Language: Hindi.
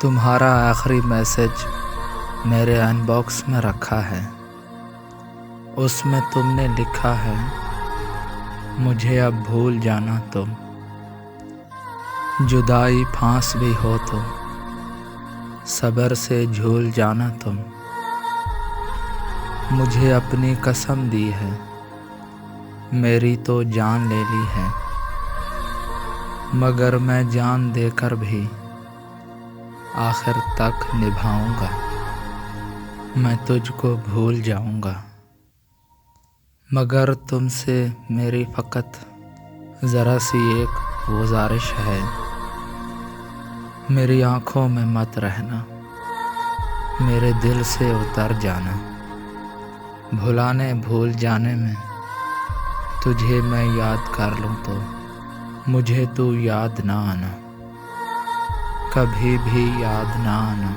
तुम्हारा आखिरी मैसेज मेरे अनबॉक्स में रखा है। उसमें तुमने लिखा है, मुझे अब भूल जाना तुम। जुदाई फांस भी हो तो सब्र से झूल जाना तुम। मुझे अपनी कसम दी है, मेरी तो जान ले ली है, मगर मैं जान देकर भी आखिर तक निभाऊंगा। मैं तुझको भूल जाऊंगा, मगर तुमसे मेरी फ़कत ज़रा सी एक गुजारिश है। मेरी आँखों में मत रहना, मेरे दिल से उतर जाना। भूल जाने में तुझे मैं याद कर लूँ तो मुझे तू याद ना आना, कभी भी याद ना आना।